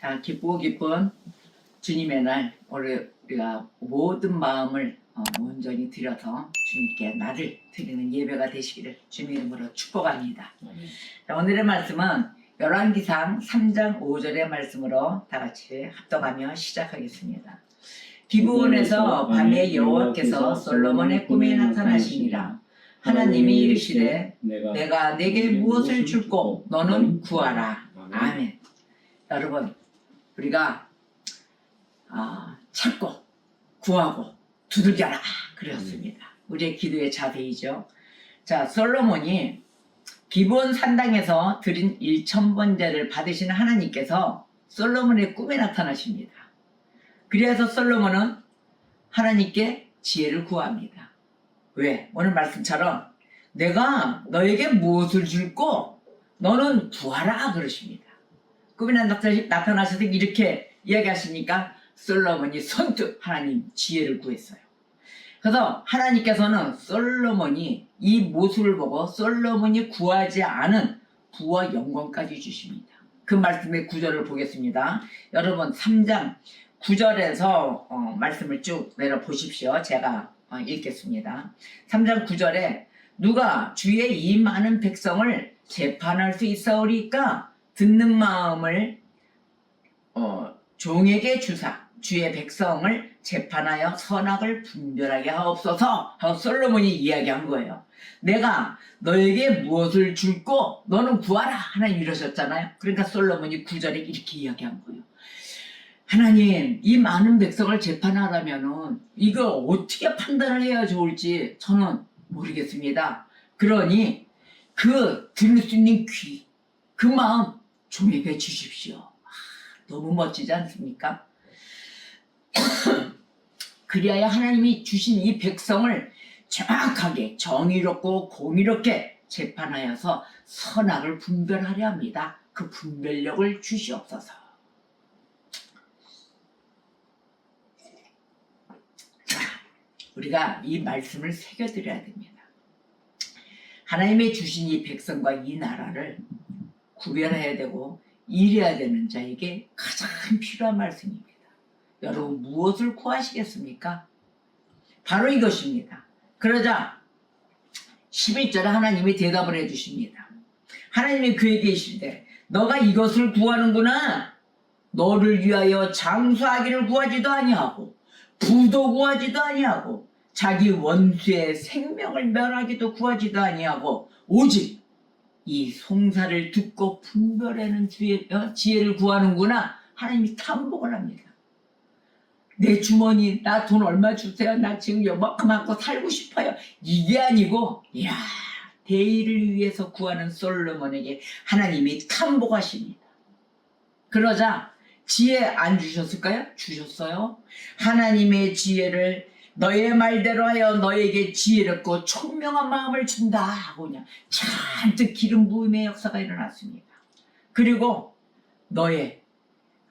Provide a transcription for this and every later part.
자, 기쁘고 기쁜 주님의 날, 오늘 우리가 모든 마음을 온전히 드려서 주님께 나를 드리는 예배가 되시기를 주님 이름으로 축복합니다. 자, 오늘의 말씀은 열왕기상 3장 5절의 말씀으로 다 같이 합독하며 시작하겠습니다. 기브온에서 밤에 여호와께서 솔로몬의 꿈에 나타나시니라. 하나님이 이르시되 내가 내게 무엇을 줄꼬 너는 구하라. 아멘. 여러분, 우리가 찾고 구하고 두들겨라 그랬습니다. 우리의 기도의 자세이죠. 자, 솔로몬이 기브온 산당에서 드린 1000번제를 받으신 하나님께서 솔로몬의 꿈에 나타나십니다. 그래서 솔로몬은 하나님께 지혜를 구합니다. 왜? 오늘 말씀처럼 내가 너에게 무엇을 줄꼬 너는 구하라 그러십니다. 꿈에 나타나셔서 이렇게 이야기하시니까 솔로몬이 선뜻 하나님 지혜를 구했어요. 그래서 하나님께서는 솔로몬이 이 모습을 보고 솔로몬이 구하지 않은 부와 영광까지 주십니다. 그 말씀의 구절을 보겠습니다. 여러분 3장 9절에서 말씀을 쭉 내려보십시오. 제가 읽겠습니다. 3장 9절에 누가 주의 이 많은 백성을 재판할 수 있사오리까 듣는 마음을 종에게 주사 주의 백성을 재판하여 선악을 분별하게 하옵소서 하고 솔로몬이 이야기한 거예요. 내가 너에게 무엇을 줄꼬 너는 구하라 하나님 이러셨잖아요. 그러니까 솔로몬이 9절에 이렇게 이야기한 거예요. 하나님, 이 많은 백성을 재판하려면은 이거 어떻게 판단을 해야 좋을지 저는 모르겠습니다. 그러니 그 들을 수 있는 귀, 그 마음 종에게 주십시오. 너무 멋지지 않습니까? 그리하여 하나님이 주신 이 백성을 정확하게 정의롭고 공의롭게 재판하여서 선악을 분별하려 합니다. 그 분별력을 주시옵소서. 자, 우리가 이 말씀을 새겨드려야 됩니다. 하나님이 주신 이 백성과 이 나라를 구별해야 되고 일해야 되는 자에게 가장 필요한 말씀입니다. 여러분 무엇을 구하시겠습니까? 바로 이것입니다. 그러자 11절에 하나님이 대답을 해주십니다. 하나님이 그에게 이르시되 너가 이것을 구하는구나. 너를 위하여 장수하기를 구하지도 아니하고 부도 구하지도 아니하고 자기 원수의 생명을 멸하기도 구하지도 아니하고 오직 이 송사를 듣고 분별하는 지혜를 구하는구나. 하나님이 탐복을 합니다. 내 주머니 나 돈 얼마 주세요. 나 지금 요만큼 갖고 살고 싶어요. 이게 아니고 이야 대의를 위해서 구하는 솔로몬에게 하나님이 탐복하십니다. 그러자 지혜 안 주셨을까요? 주셨어요. 하나님의 지혜를 너의 말대로 하여 너에게 지혜롭고 총명한 마음을 준다 하고 그냥 잔뜩 기름 부음의 역사가 일어났습니다. 그리고 너의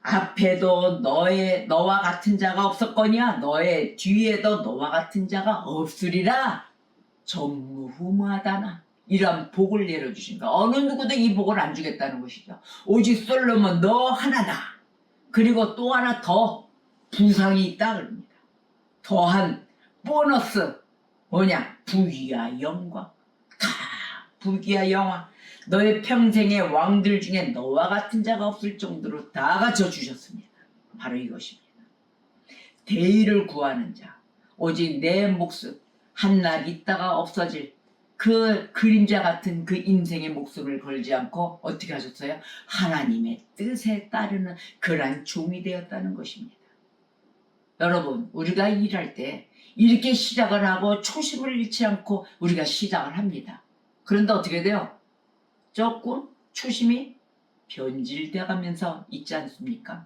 앞에도 너와 같은 자가 없었거니와 너의 뒤에도 너와 같은 자가 없으리라. 전무후무하다나 이런 복을 내려주신다. 어느 누구도 이 복을 안 주겠다는 것이죠. 오직 솔로몬 너 하나다. 그리고 또 하나 더 부상이 있다 그럽니다. 더한 보너스 뭐냐? 부귀와 영광. 다 부귀와 영광. 너의 평생의 왕들 중에 너와 같은 자가 없을 정도로 다 갖춰 주셨습니다. 바로 이것입니다. 대의를 구하는 자, 오직 내 목숨 한낱 있다가 없어질 그 그림자 같은 그 인생의 목숨을 걸지 않고 어떻게 하셨어요? 하나님의 뜻에 따르는 그러한 종이 되었다는 것입니다. 여러분, 우리가 일할 때 이렇게 시작을 하고 초심을 잃지 않고 우리가 시작을 합니다. 그런데 어떻게 돼요? 조금 초심이 변질돼 가면서 있지 않습니까?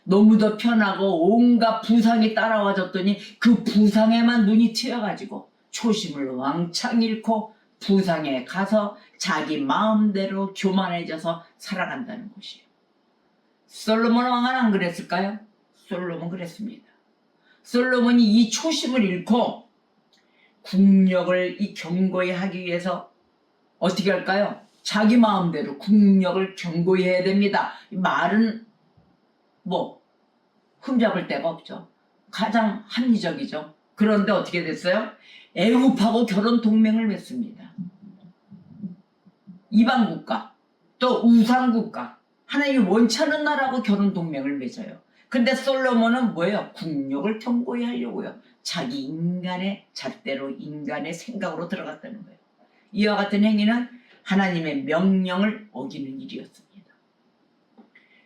너무 더 편하고 온갖 부상이 따라와줬더니 그 부상에만 눈이 튀어가지고 초심을 왕창 잃고 부상에 가서 자기 마음대로 교만해져서 살아간다는 것이에요. 솔로몬 왕은 안 그랬을까요? 솔로몬 그랬습니다. 솔로몬이 이 초심을 잃고 국력을 이 견고히 하기 위해서 어떻게 할까요? 자기 마음대로 국력을 견고히 해야 됩니다. 말은 뭐 흠잡을 데가 없죠. 가장 합리적이죠. 그런데 어떻게 됐어요? 애굽하고 결혼 동맹을 맺습니다. 이방 국가, 또 우상 국가, 하나님이 원치 않은 나라하고 결혼 동맹을 맺어요. 근데 솔로몬은 뭐예요? 국력을 견고히 하려고요. 자기 인간의 잣대로 인간의 생각으로 들어갔다는 거예요. 이와 같은 행위는 하나님의 명령을 어기는 일이었습니다.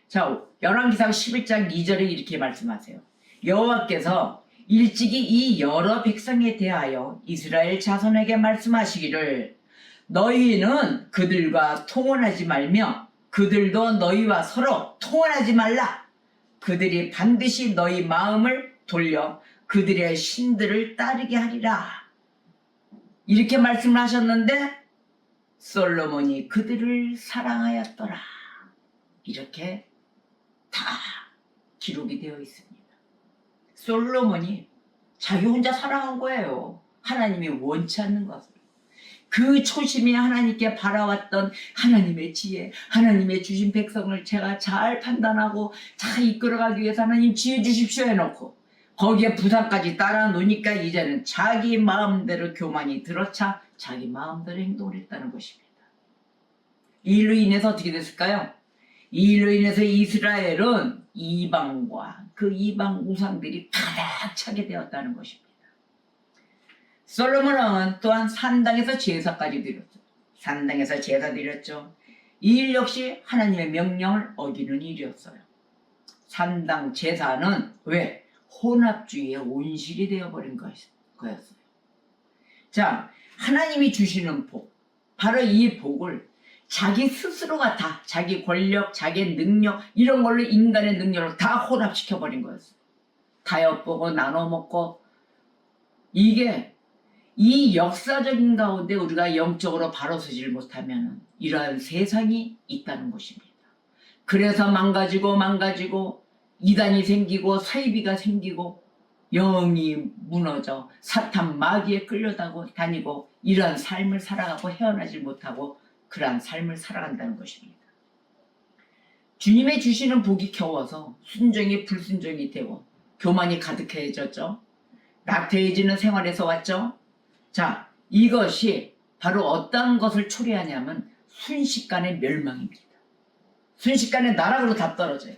자, 열왕기상 11장 2절에 이렇게 말씀하세요. 여호와께서 일찍이 이 여러 백성에 대하여 이스라엘 자손에게 말씀하시기를 너희는 그들과 통혼하지 말며 그들도 너희와 서로 통혼하지 말라. 그들이 반드시 너희 마음을 돌려 그들의 신들을 따르게 하리라. 이렇게 말씀을 하셨는데 솔로몬이 그들을 사랑하였더라. 이렇게 다 기록이 되어 있습니다. 솔로몬이 자기 혼자 사랑한 거예요. 하나님이 원치 않는 것을. 그 초심이 하나님께 바라왔던 하나님의 지혜, 하나님의 주신 백성을 제가 잘 판단하고 잘 이끌어가기 위해서 하나님 지혜 주십시오 해놓고 거기에 부산까지 따라 놓으니까 이제는 자기 마음대로 교만이 들어차 자기 마음대로 행동을 했다는 것입니다. 이 일로 인해서 어떻게 됐을까요? 이 일로 인해서 이스라엘은 이방과 그 이방 우상들이 가득 차게 되었다는 것입니다. 솔로몬 왕은 또한 산당에서 제사까지 드렸죠. 산당에서 제사 드렸죠. 이 일 역시 하나님의 명령을 어기는 일이었어요. 산당 제사는 왜? 혼합주의의 온실이 되어버린 거였어요. 자, 하나님이 주시는 복, 바로 이 복을 자기 스스로가 다 자기 권력, 자기 능력 이런 걸로 인간의 능력을 다 혼합시켜버린 거였어요. 다 엿보고 나눠 먹고 이게 이 역사적인 가운데 우리가 영적으로 바로 서질 못하면 이러한 세상이 있다는 것입니다. 그래서 망가지고 이단이 생기고 사이비가 생기고 영이 무너져 사탄 마귀에 끌려다니고 이러한 삶을 살아가고 헤어나지 못하고 그러한 삶을 살아간다는 것입니다. 주님의 주시는 복이 겨워서 순종이 불순종이 되고 교만이 가득해졌죠. 나태해지는 생활에서 왔죠. 자, 이것이 바로 어떤 것을 초래하냐면 순식간의 멸망입니다. 순식간에 나락으로 다 떨어져요.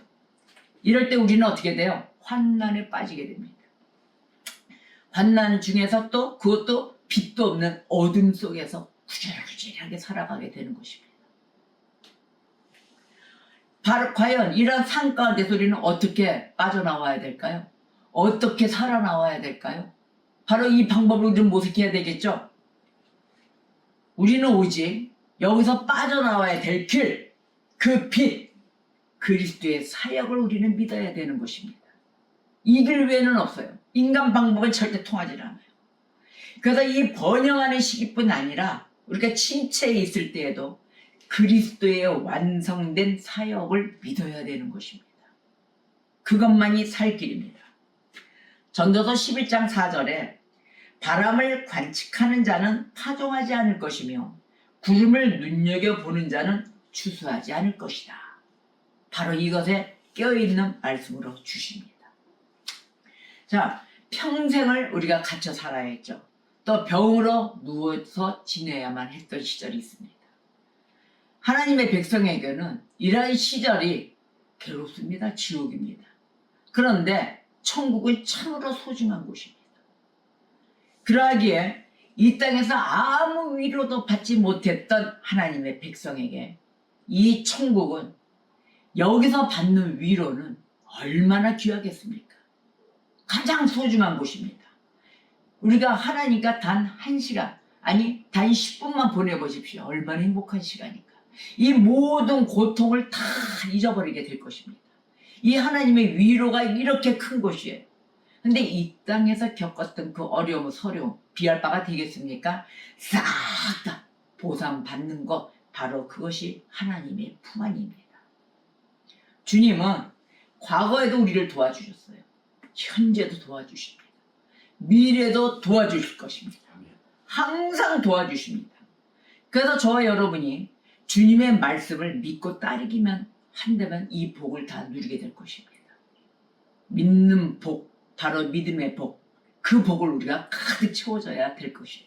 이럴 때 우리는 어떻게 돼요? 환난에 빠지게 됩니다. 환난 중에서 또 그것도 빛도 없는 어둠 속에서 구질구질하게 살아가게 되는 것입니다. 바로 과연 이런 산 가운데서 우리는 어떻게 빠져나와야 될까요? 어떻게 살아나와야 될까요? 바로 이 방법을 우리는 모색해야 되겠죠? 우리는 오직 여기서 빠져나와야 될 길, 그 빛, 그리스도의 사역을 우리는 믿어야 되는 것입니다. 이 길 외에는 없어요. 인간 방법은 절대 통하지 않아요. 그래서 이 번영하는 시기뿐 아니라 우리가 침체에 있을 때에도 그리스도의 완성된 사역을 믿어야 되는 것입니다. 그것만이 살 길입니다. 전도서 11장 4절에 바람을 관측하는 자는 파종하지 않을 것이며 구름을 눈여겨보는 자는 추수하지 않을 것이다. 바로 이것에 껴있는 말씀으로 주십니다. 자, 평생을 우리가 갇혀 살아야 했죠. 또 병으로 누워서 지내야만 했던 시절이 있습니다. 하나님의 백성에게는 이러한 시절이 괴롭습니다. 지옥입니다. 그런데 천국은 참으로 소중한 곳입니다. 그러하기에 이 땅에서 아무 위로도 받지 못했던 하나님의 백성에게 이 천국은 여기서 받는 위로는 얼마나 귀하겠습니까? 가장 소중한 곳입니다. 우리가 하나님과 단 1시간, 아니 단 10분만 보내보십시오. 얼마나 행복한 시간일까. 이 모든 고통을 다 잊어버리게 될 것입니다. 이 하나님의 위로가 이렇게 큰 곳이에요. 근데 이 땅에서 겪었던 그 어려움, 서러움, 비할 바가 되겠습니까? 싹 다 보상받는 것, 바로 그것이 하나님의 품안입니다. 주님은 과거에도 우리를 도와주셨어요. 현재도 도와주십니다. 미래도 도와주실 것입니다. 항상 도와주십니다. 그래서 저와 여러분이 주님의 말씀을 믿고 따르기만 한다면 이 복을 다 누리게 될 것입니다. 믿는 복, 바로 믿음의 복, 그 복을 우리가 가득 채워져야 될 것이에요.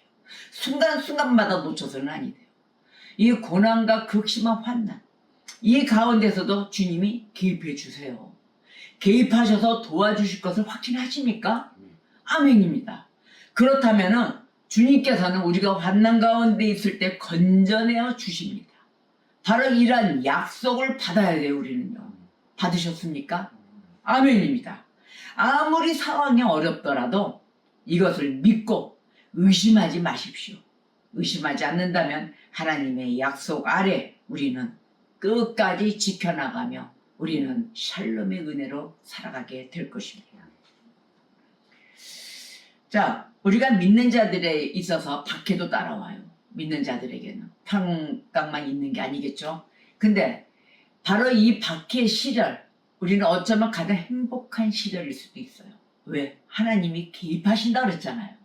순간순간마다 놓쳐서는 아니 돼요. 이 고난과 극심한 환난, 이 가운데서도 주님이 개입해 주세요. 개입하셔서 도와주실 것을 확신하십니까? 아멘입니다. 그렇다면은 주님께서는 우리가 환난 가운데 있을 때 건져내어 주십니다. 바로 이러한 약속을 받아야 돼요. 우리는요. 받으셨습니까? 아멘입니다. 아무리 상황이 어렵더라도 이것을 믿고 의심하지 마십시오. 의심하지 않는다면 하나님의 약속 아래 우리는 끝까지 지켜나가며 우리는 샬롬의 은혜로 살아가게 될 것입니다. 자, 우리가 믿는 자들에 있어서 박해도 따라와요. 믿는 자들에게는 평강만 있는 게 아니겠죠. 근데 바로 이 박해 시절, 우리는 어쩌면 가장 행복한 시절일 수도 있어요. 왜? 하나님이 개입하신다 그랬잖아요.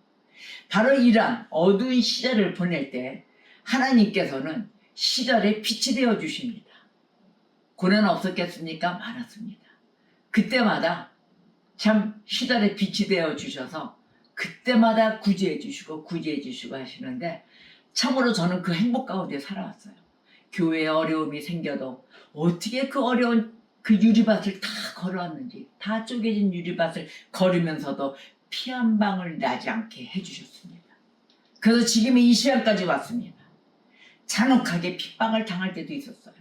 바로 이러한 어두운 시절을 보낼 때 하나님께서는 시절에 빛이 되어 주십니다. 고난 없었겠습니까? 많았습니다. 그때마다 참 시절에 빛이 되어 주셔서 그때마다 구제해 주시고 하시는데 참으로 저는 그 행복 가운데 살아왔어요. 교회에 어려움이 생겨도 어떻게 그 어려운 그 유리밭을 다 걸어왔는지, 다 쪼개진 유리밭을 걸으면서도 피 한 방울 나지 않게 해주셨습니다. 그래서 지금의 이 시간까지 왔습니다. 잔혹하게 핍박을 당할 때도 있었어요.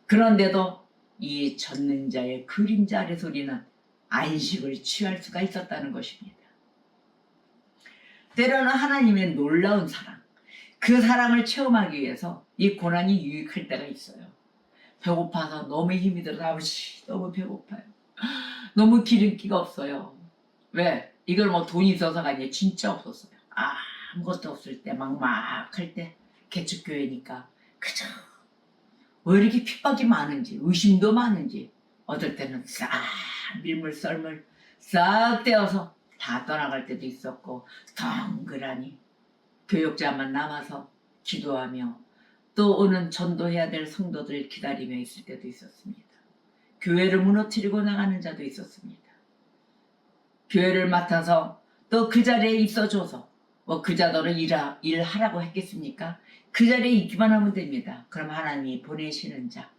그런데도 이 젖는 자의 그림자 아래서 우리는 안식을 취할 수가 있었다는 것입니다. 때로는 하나님의 놀라운 사랑, 그 사랑을 체험하기 위해서 이 고난이 유익할 때가 있어요. 배고파서 너무 힘이 들어서 아버지 너무 배고파요. 너무 기름기가 없어요. 왜? 이걸 뭐 돈이 있어서가 아니에요. 진짜 없었어요. 아무것도 없을 때 막막할 때 개척교회니까 그저 왜 이렇게 핍박이 많은지 의심도 많은지 어떨 때는 싹 밀물 썰물 싹 떼어서 다 떠나갈 때도 있었고 덩그라니 교역자만 남아서 기도하며 또 오는 전도해야 될 성도들 기다리며 있을 때도 있었습니다. 교회를 무너뜨리고 나가는 자도 있었습니다. 교회를 맡아서 또 그 자리에 있어줘서 뭐 그 자들은 일하라고 했겠습니까? 그 자리에 있기만 하면 됩니다. 그럼 하나님이 보내시는 자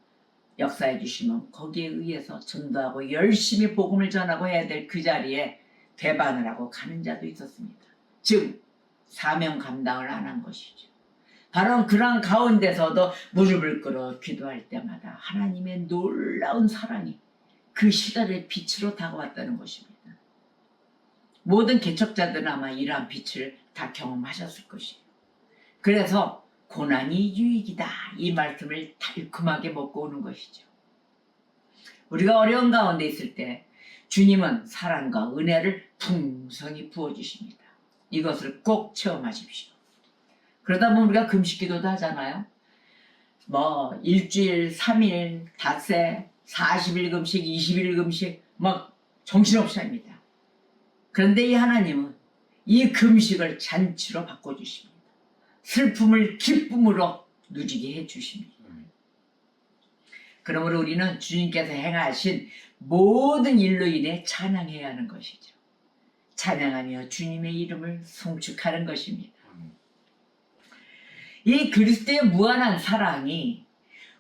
역사해 주시면 거기에 의해서 전도하고 열심히 복음을 전하고 해야 될 그 자리에 배반을 하고 가는 자도 있었습니다. 즉 사명 감당을 안 한 것이죠. 바로 그런 가운데서도 무릎을 꿇어 기도할 때마다 하나님의 놀라운 사랑이 그 시절의 빛으로 다가왔다는 것입니다. 모든 개척자들은 아마 이러한 빛을 다 경험하셨을 것이에요. 그래서 고난이 유익이다 이 말씀을 달콤하게 먹고 오는 것이죠. 우리가 어려운 가운데 있을 때 주님은 사랑과 은혜를 풍성히 부어주십니다. 이것을 꼭 체험하십시오. 그러다 보면 우리가 금식기도도 하잖아요. 뭐 일주일, 3일, 닷새, 40일 금식, 20일 금식 막 정신없이 합니다. 그런데 이 하나님은 이 금식을 잔치로 바꿔주십니다. 슬픔을 기쁨으로 누리게 해주십니다. 그러므로 우리는 주님께서 행하신 모든 일로 인해 찬양해야 하는 것이죠. 찬양하며 주님의 이름을 송축하는 것입니다. 이 그리스도의 무한한 사랑이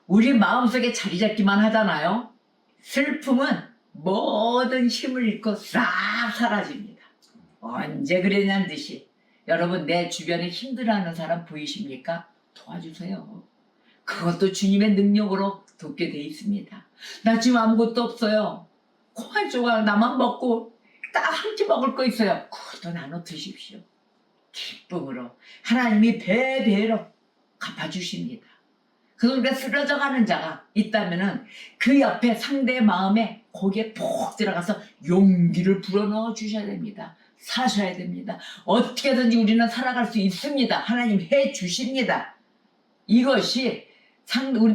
우리 마음속에 자리 잡기만 하잖아요. 슬픔은 모든 힘을 잃고 싹 사라집니다. 언제 그랬냐는 듯이 여러분 내 주변에 힘들어하는 사람 보이십니까? 도와주세요. 그것도 주님의 능력으로 돕게 돼 있습니다. 나 지금 아무것도 없어요. 콩 한 조각 나만 먹고 딱 한 끼 먹을 거 있어요. 그것도 나눠 드십시오. 기쁨으로 하나님이 배배로 갚아주십니다. 그래서 우리가 쓰러져 가는 자가 있다면은 그 옆에 상대의 마음에 거기에 푹 들어가서 용기를 불어넣어 주셔야 됩니다. 사셔야 됩니다. 어떻게든지 우리는 살아갈 수 있습니다. 하나님 해 주십니다. 이것이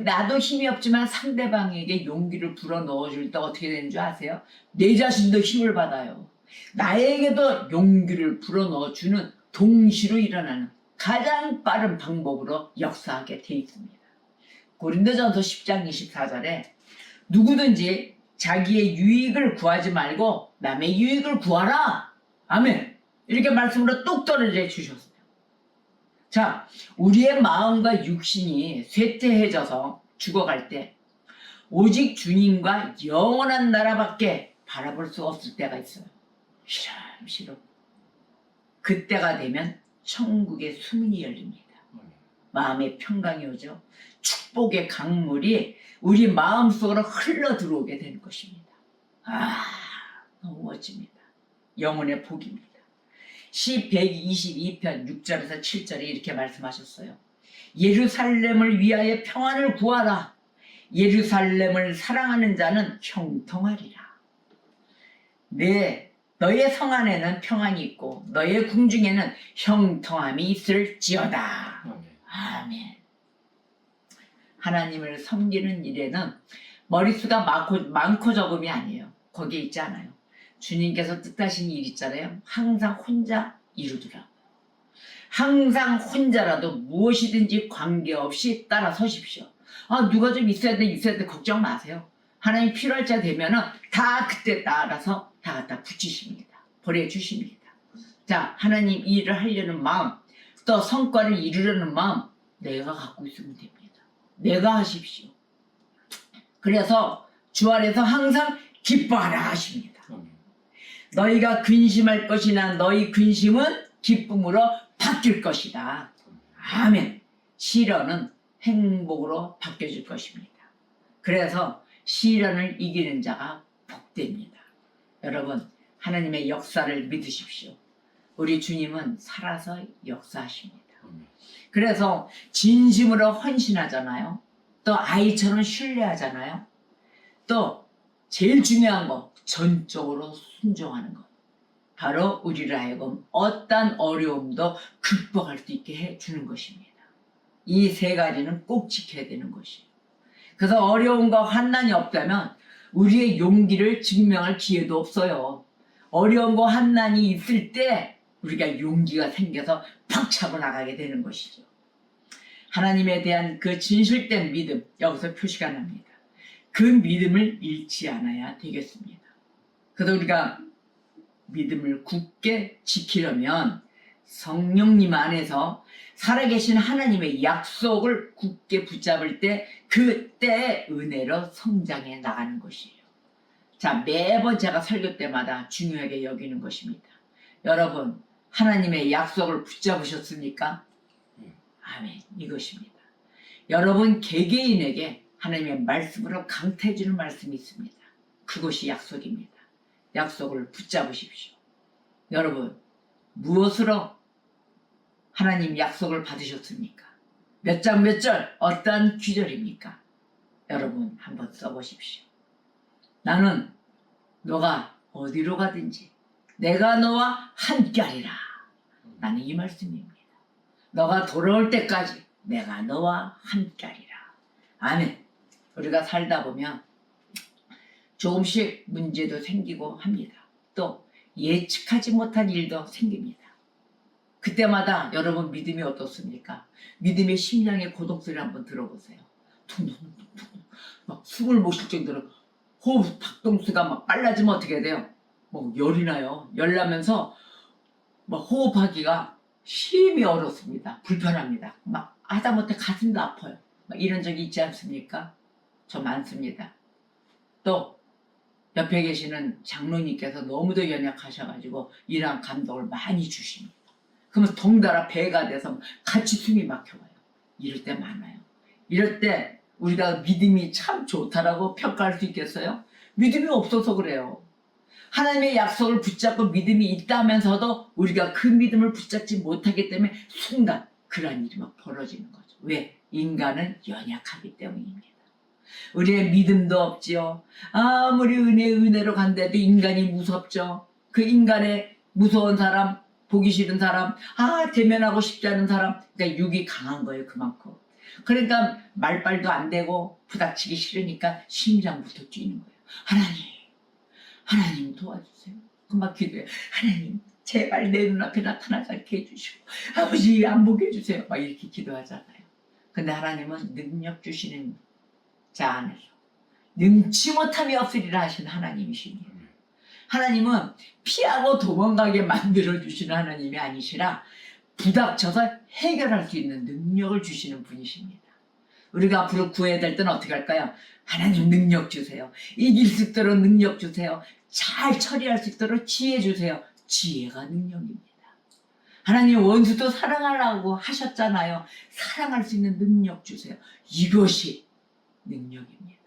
나도 힘이 없지만 상대방에게 용기를 불어넣어 줄 때 어떻게 되는 줄 아세요? 내 자신도 힘을 받아요. 나에게도 용기를 불어넣어 주는 동시로 일어나는 가장 빠른 방법으로 역사하게 돼 있습니다. 고린도전서 10장 24절에 누구든지 자기의 유익을 구하지 말고 남의 유익을 구하라. 아멘. 이렇게 말씀으로 뚝 떨어져 주셨어요. 자, 우리의 마음과 육신이 쇠퇴해져서 죽어갈 때 오직 주님과 영원한 나라밖에 바라볼 수 없을 때가 있어요. 시름시름. 그때가 되면 천국의 수문이 열립니다. 마음의 평강이 오죠. 축복의 강물이 우리 마음속으로 흘러 들어오게 되는 것입니다. 아, 너무 멋집니다. 영혼의 복입니다. 시 122편 6절에서 7절에 이렇게 말씀하셨어요. 예루살렘을 위하여 평안을 구하라. 예루살렘을 사랑하는 자는 형통하리라. 너의 성 안에는 평안이 있고 너의 궁중에는 형통함이 있을지어다. 아멘. 하나님을 섬기는 일에는 머릿수가 많고 적음이 아니에요. 거기에 있지 않아요. 주님께서 뜻하신 일 있잖아요. 항상 혼자 이루더라고요. 항상 혼자라도 무엇이든지 관계없이 따라서십시오. 아, 누가 좀 있어야 돼 걱정 마세요. 하나님 필요할 때 되면은 다 그때 따라서 다 갖다 붙이십니다. 보내주십니다. 자, 하나님 일을 하려는 마음, 또 성과를 이루려는 마음, 내가 갖고 있으면 됩니다. 내가 하십시오. 그래서 주 안에서 항상 기뻐하라 하십니다. 너희가 근심할 것이나 너희 근심은 기쁨으로 바뀔 것이다. 아멘. 시련은 행복으로 바뀌어질 것입니다. 그래서 시련을 이기는 자가 복됩니다. 여러분, 하나님의 역사를 믿으십시오. 우리 주님은 살아서 역사하십니다. 그래서 진심으로 헌신하잖아요. 또 아이처럼 신뢰하잖아요. 또 제일 중요한 거, 전적으로 순종하는 것. 바로 우리를 하여금 어떠한 어려움도 극복할 수 있게 해주는 것입니다. 이 세 가지는 꼭 지켜야 되는 것이에요. 그래서 어려움과 환난이 없다면 우리의 용기를 증명할 기회도 없어요. 어려움과 환난이 있을 때 우리가 용기가 생겨서 팍 차고 나가게 되는 것이죠. 하나님에 대한 그 진실된 믿음, 여기서 표시가 납니다. 그 믿음을 잃지 않아야 되겠습니다. 그래서 우리가 믿음을 굳게 지키려면 성령님 안에서 살아계신 하나님의 약속을 굳게 붙잡을 때 그때 은혜로 성장해 나가는 것이에요. 자, 매번 제가 설교 때마다 중요하게 여기는 것입니다. 여러분, 하나님의 약속을 붙잡으셨습니까? 아멘. 이것입니다. 여러분 개개인에게 하나님의 말씀으로 강태해주는 말씀이 있습니다. 그것이 약속입니다. 약속을 붙잡으십시오. 여러분, 무엇으로 하나님 약속을 받으셨습니까? 몇 장 몇 절, 어떠한 귀절입니까? 여러분 한번 써보십시오. 나는 너가 어디로 가든지 내가 너와 함께하리라. 나는 이 말씀입니다. 너가 돌아올 때까지 내가 너와 함께하리라. 아멘. 우리가 살다 보면 조금씩 문제도 생기고 합니다. 또 예측하지 못한 일도 생깁니다. 그때마다 여러분 믿음이 어떻습니까? 믿음의 심장의 고동소리를 한번 들어보세요. 퉁퉁퉁퉁 막 숨을 못 쉴 정도로 호흡 박동수가 막 빨라지면 어떻게 돼요? 뭐 열이 나요. 열 나면서 막 호흡하기가 심히 어렵습니다. 불편합니다. 막 하다못해 가슴도 아파요. 막 이런 적이 있지 않습니까? 저 많습니다. 또 옆에 계시는 장로님께서 너무도 연약하셔가지고 이러한 감동을 많이 주십니다. 그러면 덩달아 배가 돼서 같이 숨이 막혀와요. 이럴 때 많아요. 이럴 때 우리가 믿음이 참 좋다라고 평가할 수 있겠어요? 믿음이 없어서 그래요. 하나님의 약속을 붙잡고 믿음이 있다면서도 우리가 그 믿음을 붙잡지 못하기 때문에 순간 그런 일이 막 벌어지는 거죠. 왜? 인간은 연약하기 때문입니다. 우리의 믿음도 없지요. 아무리 은혜로 간데도 인간이 무섭죠. 그 인간의 무서운 사람, 보기 싫은 사람, 대면하고 싶지 않은 사람, 그러니까 육이 강한 거예요. 그만큼. 그러니까 말빨도 안 되고 부닥치기 싫으니까 심장부터 뛰는 거예요. 하나님 도와주세요. 그만 기도해. 하나님 제발 내 눈앞에 나타나지 않게 해주시고 아버지 안 보게 해주세요. 막 이렇게 기도하잖아요. 근데 하나님은 능력 주시는 자 안에서 능치 못함이 없으리라 하신 하나님이십니다. 하나님은 피하고 도망가게 만들어주시는 하나님이 아니시라 부닥쳐서 해결할 수 있는 능력을 주시는 분이십니다. 우리가 앞으로 구해야 될 때는 어떻게 할까요? 하나님 능력 주세요. 이길 수 있도록 능력 주세요. 잘 처리할 수 있도록 지혜 주세요. 지혜가 능력입니다. 하나님 원수도 사랑하라고 하셨잖아요. 사랑할 수 있는 능력 주세요. 이것이 능력입니다.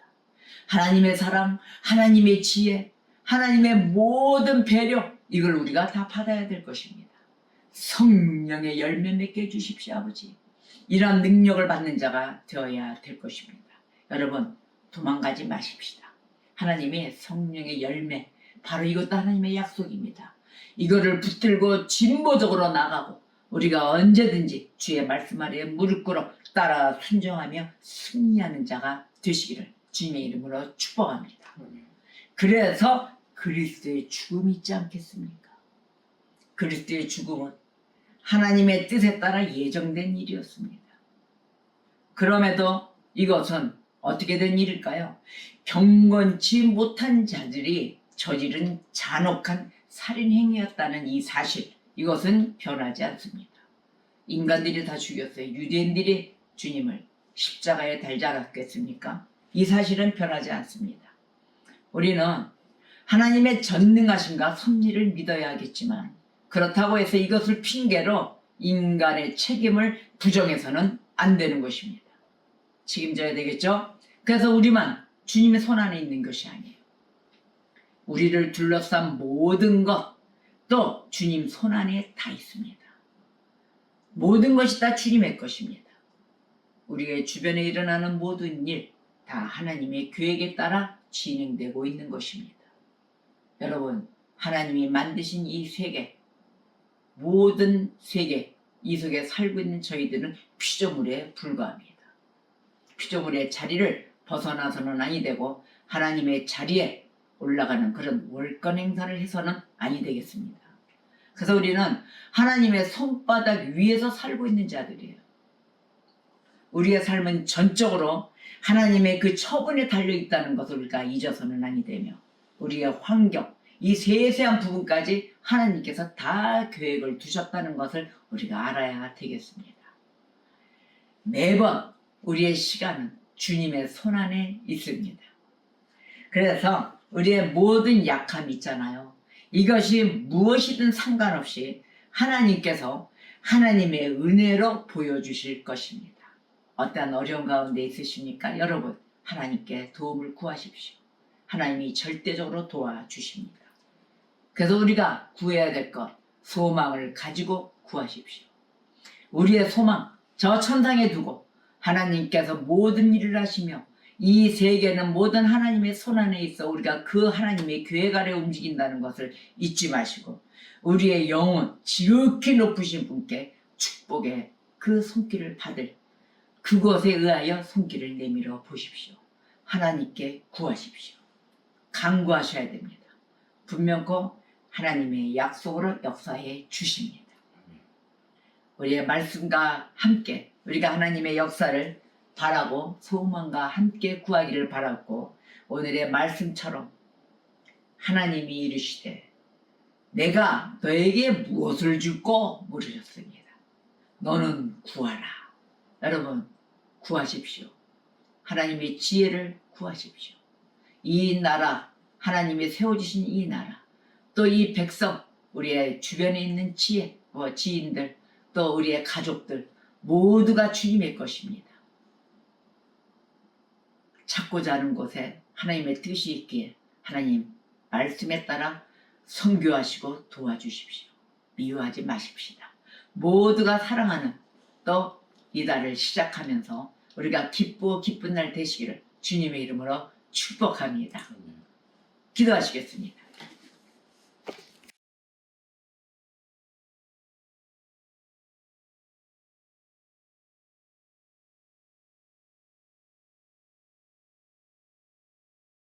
하나님의 사랑, 하나님의 지혜, 하나님의 모든 배려, 이걸 우리가 다 받아야 될 것입니다. 성령의 열매 맺게 해주십시오, 아버지. 이런 능력을 받는 자가 되어야 될 것입니다. 여러분, 도망가지 마십시다. 하나님의 성령의 열매, 바로 이것도 하나님의 약속입니다. 이거를 붙들고 진보적으로 나가고 우리가 언제든지 주의 말씀 아래에 무릎 꿇어 따라 순종하며 승리하는 자가 되시기를 주님의 이름으로 축복합니다. 그래서 그리스도의 죽음이 있지 않겠습니까? 그리스도의 죽음은 하나님의 뜻에 따라 예정된 일이었습니다. 그럼에도 이것은 어떻게 된 일일까요? 경건치 못한 자들이 저지른 잔혹한 살인행위였다는 이 사실, 이것은 변하지 않습니다. 인간들이 다 죽였어요. 유대인들이 주님을 십자가에 달지 않았겠습니까? 이 사실은 변하지 않습니다. 우리는 하나님의 전능하심과 섭리를 믿어야 하겠지만 그렇다고 해서 이것을 핑계로 인간의 책임을 부정해서는 안 되는 것입니다. 책임져야 되겠죠? 그래서 우리만 주님의 손 안에 있는 것이 아니에요. 우리를 둘러싼 모든 것, 또 주님 손 안에 다 있습니다. 모든 것이 다 주님의 것입니다. 우리의 주변에 일어나는 모든 일, 다 하나님의 계획에 따라 진행되고 있는 것입니다. 여러분, 하나님이 만드신 이 세계, 모든 세계, 이 속에 살고 있는 저희들은 피조물에 불과합니다. 피조물의 자리를 벗어나서는 아니 되고 하나님의 자리에 올라가는 그런 월권 행사를 해서는 아니 되겠습니다. 그래서 우리는 하나님의 손바닥 위에서 살고 있는 자들이에요. 우리의 삶은 전적으로 하나님의 그 처분에 달려있다는 것을 우리가 잊어서는 아니 되며 우리의 환경, 이 세세한 부분까지 하나님께서 다 계획을 두셨다는 것을 우리가 알아야 되겠습니다. 매번 우리의 시간은 주님의 손 안에 있습니다. 그래서 우리의 모든 약함이 있잖아요. 이것이 무엇이든 상관없이 하나님께서 하나님의 은혜로 보여주실 것입니다. 어떠한 어려운 가운데 있으십니까? 여러분, 하나님께 도움을 구하십시오. 하나님이 절대적으로 도와주십니다. 그래서 우리가 구해야 될 것, 소망을 가지고 구하십시오. 우리의 소망, 저 천상에 두고 하나님께서 모든 일을 하시며 이 세계는 모든 하나님의 손 안에 있어 우리가 그 하나님의 계획 아래 움직인다는 것을 잊지 마시고 우리의 영혼 지극히 높으신 분께 축복의 그 손길을 받을 그것에 의하여 손길을 내밀어 보십시오. 하나님께 구하십시오. 간구하셔야 됩니다. 분명코 하나님의 약속으로 역사해 주십니다. 우리의 말씀과 함께 우리가 하나님의 역사를 바라고 소망과 함께 구하기를 바랐고 오늘의 말씀처럼 하나님이 이르시되 내가 너에게 무엇을 줄고 물으셨습니다. 너는 구하라. 여러분, 구하십시오. 하나님의 지혜를 구하십시오. 이 나라, 하나님이 세워주신 이 나라, 또 이 백성, 우리의 주변에 있는 지인들, 또 우리의 가족들 모두가 주님의 것입니다. 찾고자 하는 곳에 하나님의 뜻이 있기에 하나님 말씀에 따라 선교하시고 도와주십시오. 미워하지 마십시다. 모두가 사랑하는 또 이달을 시작하면서 우리가 기쁜 날 되시기를 주님의 이름으로 축복합니다. 기도하시겠습니다.